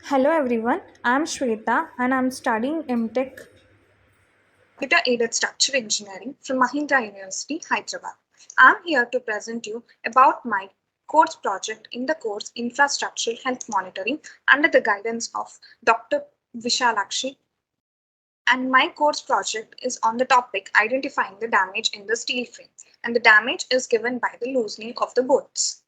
Hello everyone, I'm Shweta and I'm studying Mtech Computer Aided Structural Engineering from Mahindra University, Hyderabad. I'm here to present you about my course project in the course Infrastructural Health Monitoring under the guidance of Dr. Visalakshi. And my course project is on the topic identifying the damage in the steel frame. And the damage is given by the loosening of the bolts.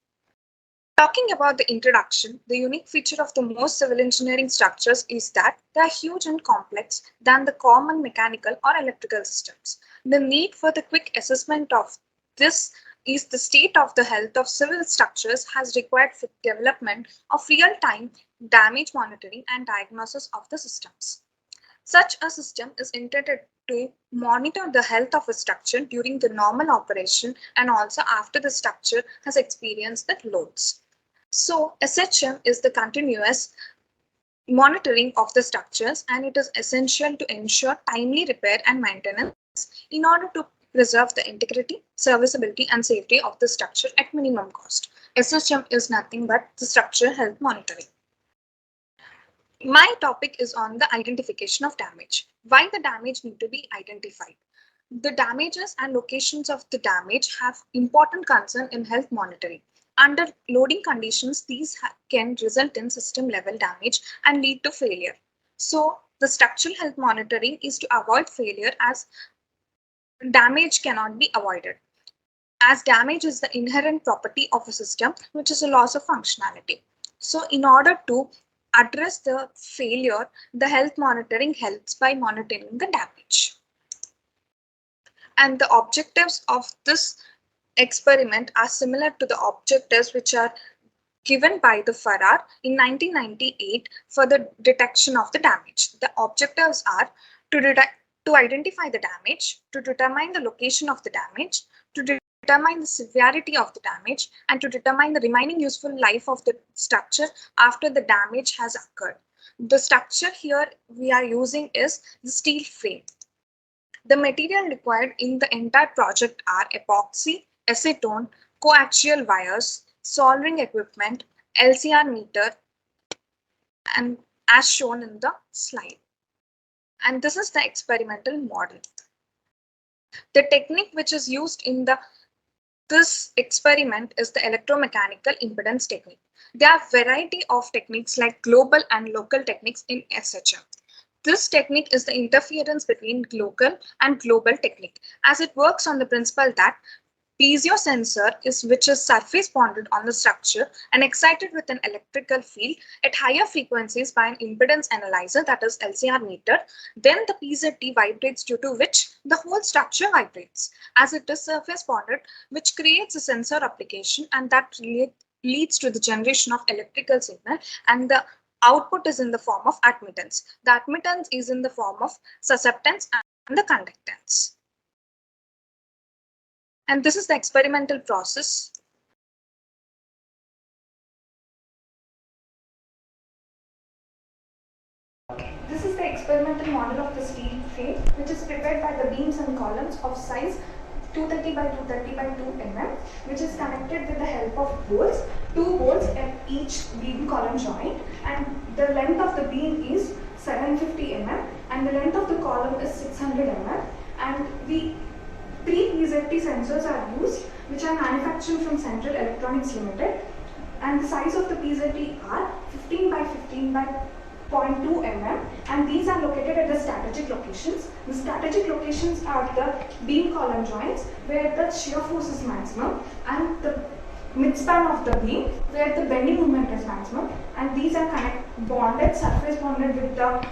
Talking about the introduction, the unique feature of the most civil engineering structures is that they are huge and complex than the common mechanical or electrical systems. The need for the quick assessment of this is the state of the health of civil structures has required for development of real-time damage monitoring and diagnosis of the systems. Such a system is intended to monitor the health of a structure during the normal operation and also after the structure has experienced the loads. So SHM is the continuous monitoring of the structures, and it is essential to ensure timely repair and maintenance in order to preserve the integrity, serviceability and safety of the structure at minimum cost. SHM is nothing but the structure health monitoring. My topic is on the identification of damage. Why the damage need to be identified? The damages and locations of the damage have important concern in health monitoring. Under loading conditions, these can result in system level damage and lead to failure. So the structural health monitoring is to avoid failure as damage cannot be avoided. As damage is the inherent property of a system, which is a loss of functionality. So in order to address the failure, the health monitoring helps by monitoring the damage. And the objectives of this experiment are similar to the objectives which are given by the Farrar in 1998 for the detection of the damage. The objectives are to identify the damage, to determine the location of the damage, to determine the severity of the damage, and to determine the remaining useful life of the structure after the damage has occurred. The structure here we are using is the steel frame. The material required in the entire project are epoxy, acetone, coaxial wires, soldering equipment, LCR meter, and as shown in the slide. And this is the experimental model. The technique which is used in this experiment is the electromechanical impedance technique. There are variety of techniques like global and local techniques in SHM. This technique is the interference between local and global technique, as it works on the principle that piezo sensor which is surface bonded on the structure and excited with an electrical field at higher frequencies by an impedance analyzer, that is LCR meter. Then the piezo T vibrates, due to which the whole structure vibrates, as it is surface bonded, which creates a sensor application, and that leads to the generation of electrical signal, and the output is in the form of admittance. The admittance is in the form of susceptance and the conductance. And this is the experimental process. This is the experimental model of the steel frame, which is prepared by the beams and columns of size 230 by 230 by 2 mm, which is connected with the help of bolts, 2 bolts at each beam column joint, and the length of the beam is 750 mm and the length of the column is 600 mm, and the 3 PZT sensors are used, which are manufactured from Central Electronics Limited, and the size of the PZT are 15 by 15 by 0.2 mm, and these are located at the strategic locations. The strategic locations are the beam column joints where the shear force is maximum, and the midspan of the beam where the bending moment is maximum, and these are surface bonded with the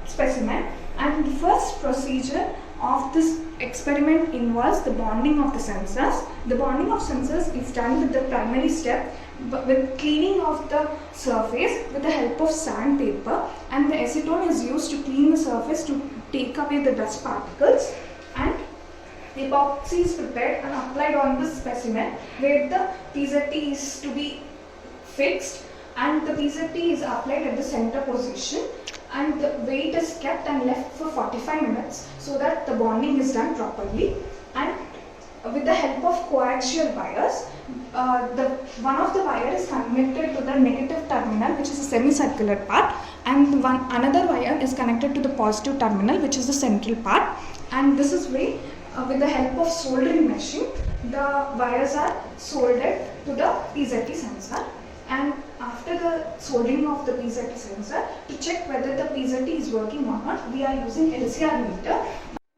specimen. And the first procedure of this experiment involves the bonding of the sensors. The bonding of sensors is done with the primary step with cleaning of the surface with the help of sandpaper, and the acetone is used to clean the surface to take away the dust particles, and the epoxy is prepared and applied on the specimen where the PZT is to be fixed, and the PZT is applied at the center position, and the weight is kept and left for 45 minutes so that the bonding is done properly. And with the help of coaxial wires. One of the wire is connected to the negative terminal, which is a semicircular part, and another wire is connected to the positive terminal, which is the central part. And this is where, with the help of soldering machine, the wires are soldered to the PZT sensor. And after the soldering of the PZT sensor, to check whether the PZT is working or not, we are using LCR meter.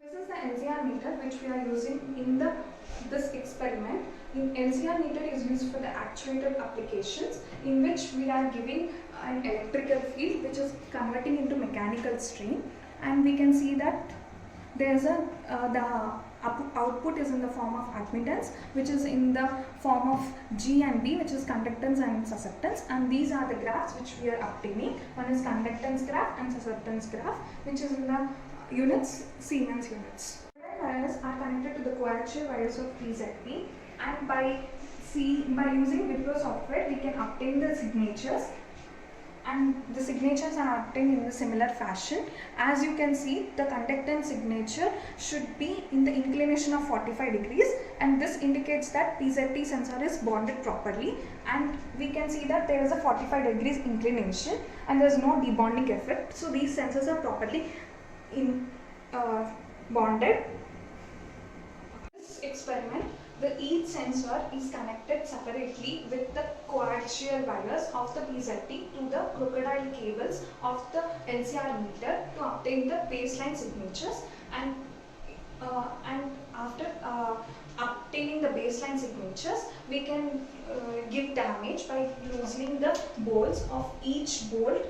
This is the LCR meter which we are using in this experiment. LCR meter is used for the actuator applications, in which we are giving an electrical field which is converting into mechanical stream, and we can see that there is the output is in the form of admittance, which is in the form of G and B, which is conductance and susceptance, and these are the graphs which we are obtaining. One is conductance graph and susceptance graph, which is in the units, Siemens units. Wires are connected to the coaxial wires of PZP, and by using Wipro software, we can obtain the signatures, and the signatures are obtained in a similar fashion. As you can see, the conductance signature should be in the inclination of 45 degrees, and this indicates that PZT sensor is bonded properly, and we can see that there is a 45 degrees inclination and there is no debonding effect. So these sensors are properly bonded. This experiment, each sensor is connected separately with the coaxial wires of the PZT to the crocodile cables of the LCR meter to obtain the baseline signatures, and after obtaining the baseline signatures, we can give damage by loosening the bolts of each bolt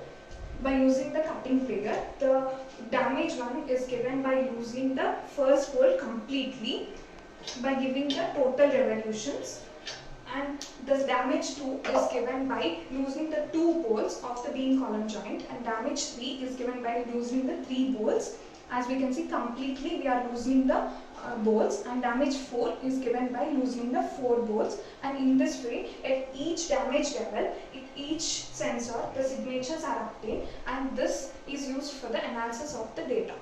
by using the cutting plier. The damage one is given by loosening the first bolt completely by giving the total revolutions, and this damage 2 is given by loosening the 2 bolts of the beam column joint, and damage 3 is given by loosening the 3 bolts. As we can see, completely we are loosening the bolts, and damage 4 is given by loosening the 4 bolts, and in this way, at each damage level, at each sensor, the signatures are obtained, and this is used for the analysis of the data.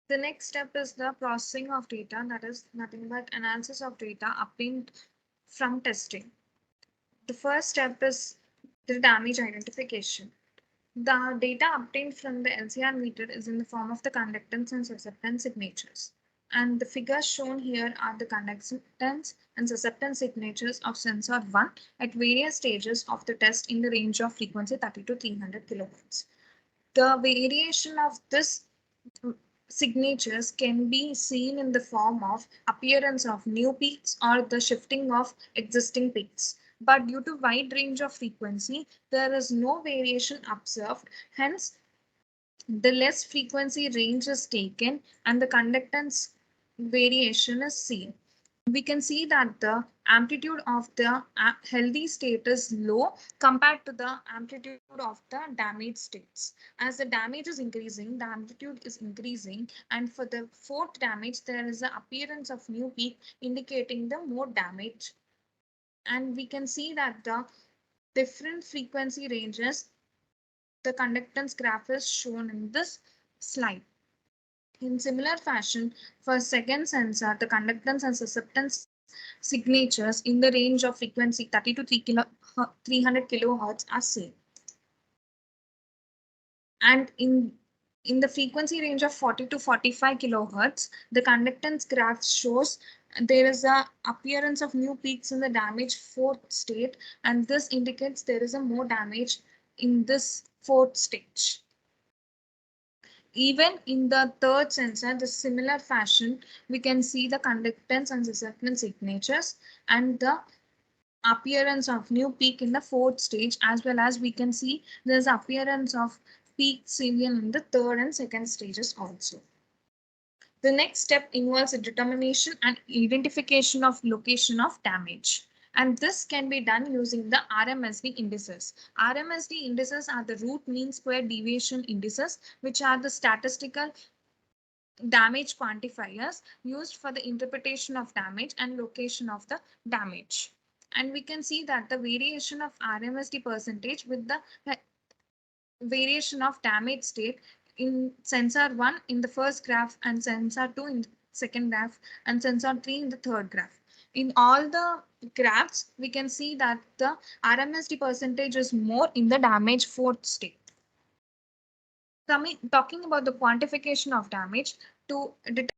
The next step is the processing of data, that is nothing but analysis of data obtained from testing. The first step is the damage identification. The data obtained from the LCR meter is in the form of the conductance and susceptance signatures. And the figures shown here are the conductance and susceptance signatures of sensor 1 at various stages of the test in the range of frequency 30 to 300 kilohertz. The variation of this signatures can be seen in the form of appearance of new peaks or the shifting of existing peaks. But due to wide range of frequency, there is no variation observed. Hence, the less frequency range is taken and the conductance variation is seen. We can see that the amplitude of the healthy state is low compared to the amplitude of the damaged states. As the damage is increasing, the amplitude is increasing, and for the fourth damage, there is the appearance of new peak indicating the more damage. And we can see that the different frequency ranges, the conductance graph is shown in this slide. In similar fashion, for second sensor, the conductance and susceptance signatures in the range of frequency 30 to 300 kilohertz are seen. And in the frequency range of 40 to 45 kilohertz, the conductance graph shows there is a appearance of new peaks in the damaged fourth state, and this indicates there is a more damage in this fourth stage. Even in the third sensor, the similar fashion, we can see the conductance and susceptance signatures and the appearance of new peak in the fourth stage, as well as we can see there's appearance of peak seen in the third and second stages also. The next step involves a determination and identification of location of damage. And this can be done using the RMSD indices. RMSD indices are the root mean square deviation indices, which are the statistical damage quantifiers used for the interpretation of damage and location of the damage. And we can see that the variation of RMSD percentage with the variation of damage state in sensor 1 in the first graph and sensor 2 in second graph, and sensor 3 in the third graph. In all the graphs, we can see that the RMSD percentage is more in the damage fourth state. Talking about the quantification of damage, to detect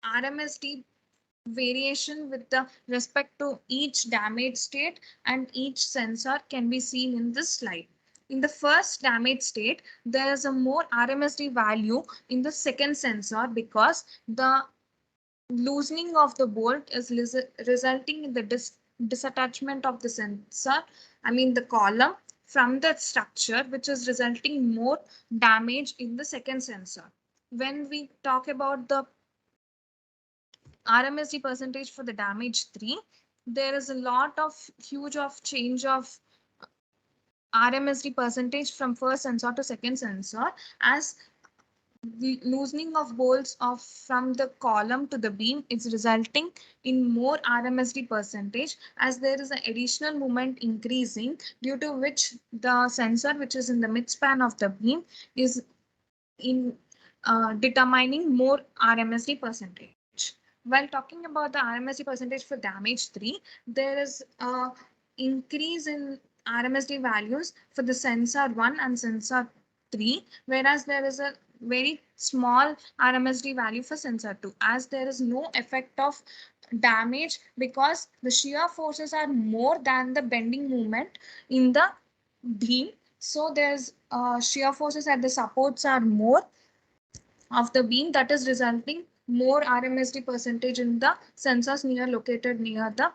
RMSD variation with the respect to each damage state and each sensor can be seen in this slide. In the first damage state, there is a more RMSD value in the second sensor because the loosening of the bolt is resulting in the disattachment of the sensor, the column from the structure, which is resulting more damage in the second sensor. When we talk about the RMSD percentage for the damage 3, there is a lot of huge of change of RMSD percentage from first sensor to second sensor, as the loosening of bolts of from the column to the beam is resulting in more RMSD percentage, as there is an additional moment increasing, due to which the sensor which is in the midspan of the beam is in determining more RMSD percentage. While talking about the RMSD percentage for damage 3, there is a increase in RMSD values for the sensor 1 and sensor 3, whereas there is a very small RMSD value for sensor 2, as there is no effect of damage because the shear forces are more than the bending moment in the beam. So there's shear forces at the supports are more of the beam, that is resulting more RMSD percentage in the sensors located near the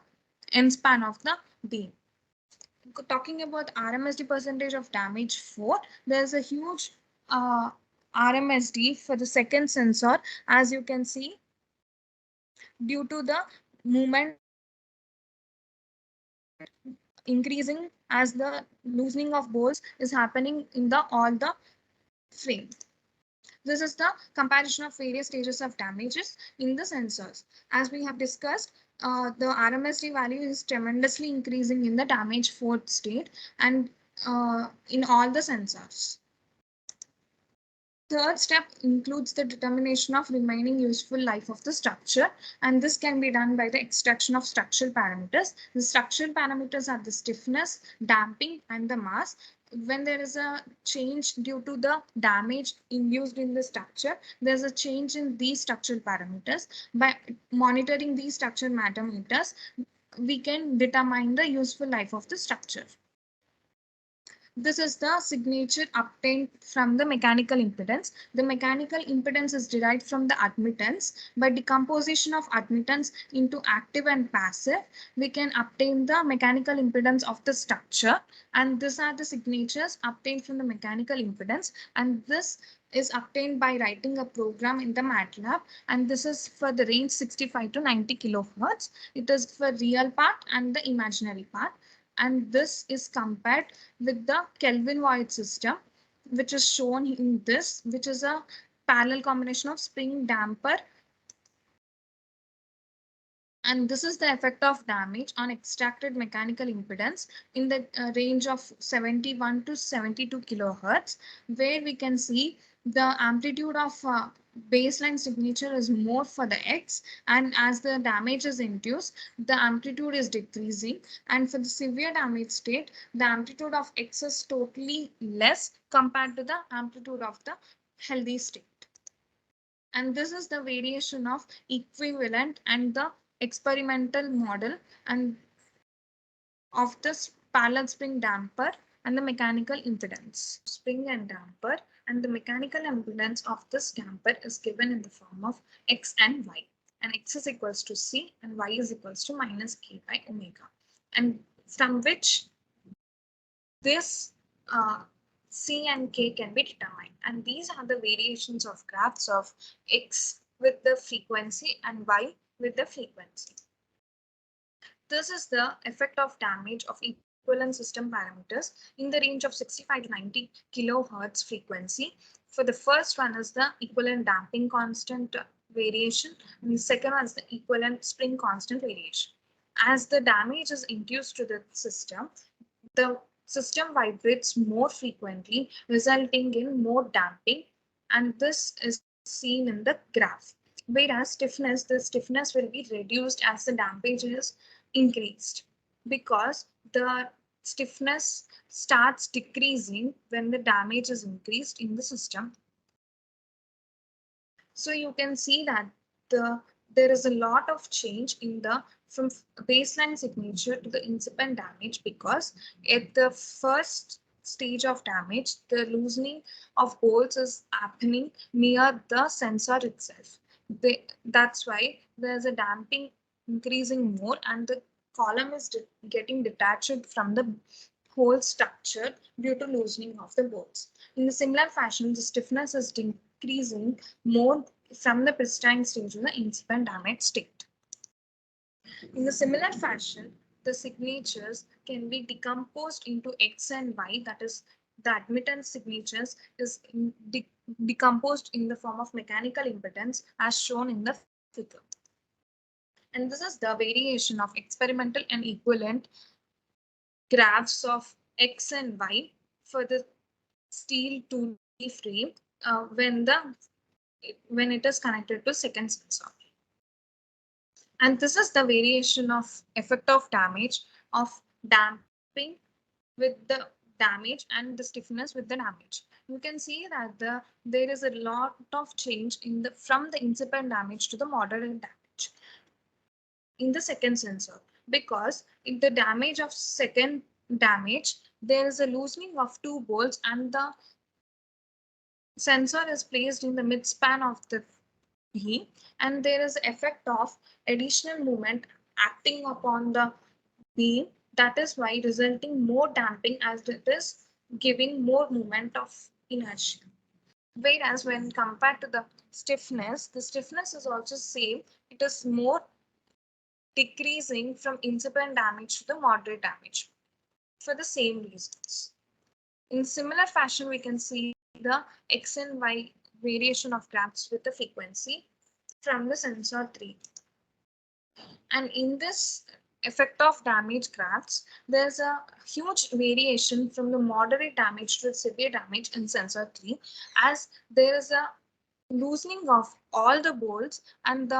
end span of the beam. Talking about RMSD percentage of damage 4, there's a huge RMSD for the second sensor, as you can see, due to the movement increasing as the loosening of bolts is happening in the all the frame. This is the comparison of various stages of damages in the sensors. As we have discussed, the RMSD value is tremendously increasing in the damage fourth state and in all the sensors. Third step includes the determination of remaining useful life of the structure, and this can be done by the extraction of structural parameters. The structural parameters are the stiffness, damping, and the mass. When there is a change due to the damage induced in the structure, there's a change in these structural parameters. By monitoring these structural parameters, we can determine the useful life of the structure. This is the signature obtained from the mechanical impedance. The mechanical impedance is derived from the admittance. By decomposition of admittance into active and passive, we can obtain the mechanical impedance of the structure. And these are the signatures obtained from the mechanical impedance. And this is obtained by writing a program in the MATLAB. And this is for the range 65 to 90 kilohertz. It is for real part and the imaginary part. And this is compared with the Kelvin void system, which is shown in this, which is a parallel combination of spring damper. And this is the effect of damage on extracted mechanical impedance in the range of 71 to 72 kilohertz, where we can see the amplitude of baseline signature is more for the X, and as the damage is induced, the amplitude is decreasing, and for the severe damage state, the amplitude of X is totally less compared to the amplitude of the healthy state. And this is the variation of equivalent and the experimental model and of the parallel spring damper and the mechanical impedance. Spring and damper, and the mechanical impedance of this damper is given in the form of X and Y. And X is equals to C and Y is equals to minus K by omega. And from which this C and K can be determined. And these are the variations of graphs of X with the frequency and Y with the frequency. This is the effect of damage of equivalent system parameters in the range of 65 to 90 kilohertz frequency. For the first one is the equivalent damping constant variation, and the second one is the equivalent spring constant variation. As the damage is induced to the system vibrates more frequently, resulting in more damping, and this is seen in the graph. Whereas stiffness, the stiffness will be reduced as the dampage is increased, because the stiffness starts decreasing when the damage is increased in the system. So you can see that there is a lot of change in the from baseline signature to the incipient damage, because at the first stage of damage, the loosening of bolts is happening near the sensor itself. That's why there's a damping increasing more, and the column is getting detached from the whole structure due to loosening of the bolts. In a similar fashion, the stiffness is decreasing more from the pristine stage to the incipient damage state. In a similar fashion, the signatures can be decomposed into X and Y, that is, the admittance signatures is decomposed in the form of mechanical impedance as shown in the figure. And this is the variation of experimental and equivalent graphs of X and Y for the steel 2D frame when it is connected to second sensor. And this is the variation of effect of damage of damping with the damage and the stiffness with the damage. You can see that there is a lot of change in the from the incipient damage to the moderate damage in the second sensor, because in the damage of second damage, there is a loosening of two bolts and the sensor is placed in the midspan of the beam, and there is effect of additional movement acting upon the beam. That is why resulting more damping as it is giving more movement of inertia. Whereas when compared to the stiffness is also same. It is more decreasing from incipient damage to the moderate damage for the same reasons. In similar fashion, we can see the X and Y variation of graphs with the frequency from the sensor 3. And in this effect of damage graphs, there's a huge variation from the moderate damage to the severe damage in sensor 3, as there is a loosening of all the bolts, and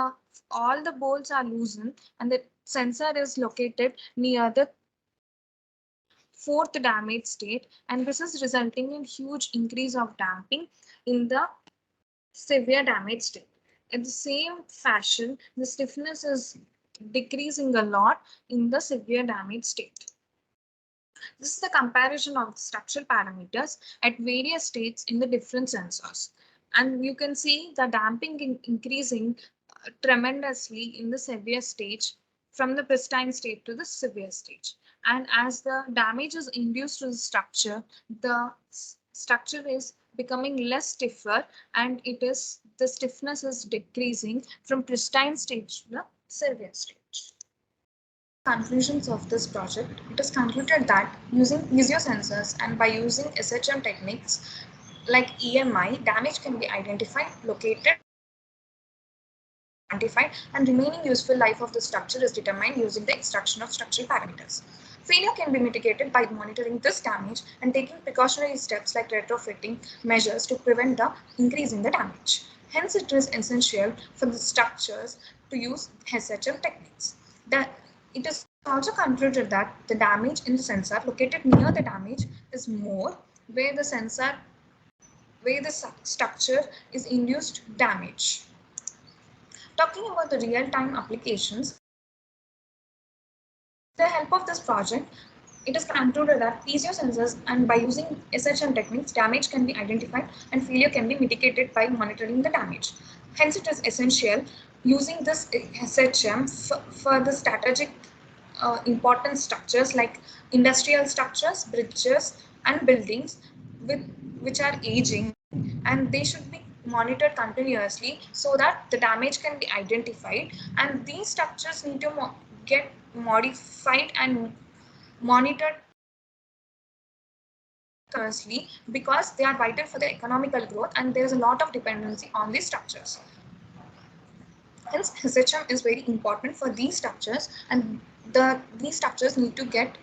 all the bolts are loosened, and the sensor is located near the fourth damage state, and this is resulting in huge increase of damping in the severe damage state. In the same fashion, the stiffness is decreasing a lot in the severe damage state. This is the comparison of the structural parameters at various states in the different sensors. And you can see the damping increasing tremendously in the severe stage from the pristine state to the severe stage. And as the damage is induced to the structure is becoming less stiffer, and the stiffness is decreasing from pristine stage to the severe stage. Conclusions of this project, it is concluded that using piezo-sensors and by using SHM techniques like EMI, damage can be identified, located, quantified, and remaining useful life of the structure is determined using the extraction of structural parameters. Failure can be mitigated by monitoring this damage and taking precautionary steps like retrofitting measures to prevent the increase in the damage. Hence, it is essential for the structures to use SHM techniques. It is also concluded that the damage in the sensor located near the damage is more where the structure is induced damage. Talking about the real-time applications, with the help of this project, it is concluded that piezo sensors and by using SHM techniques, damage can be identified and failure can be mitigated by monitoring the damage. Hence, it is essential using this SHM for the strategic important structures like industrial structures, bridges, and buildings which are aging, and they should be monitored continuously so that the damage can be identified, and these structures need to get modified and monitored continuously because they are vital for the economical growth and there is a lot of dependency on these structures. Hence, SHM is very important for these structures, and these structures need to get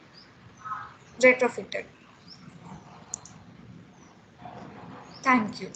retrofitted. Thank you.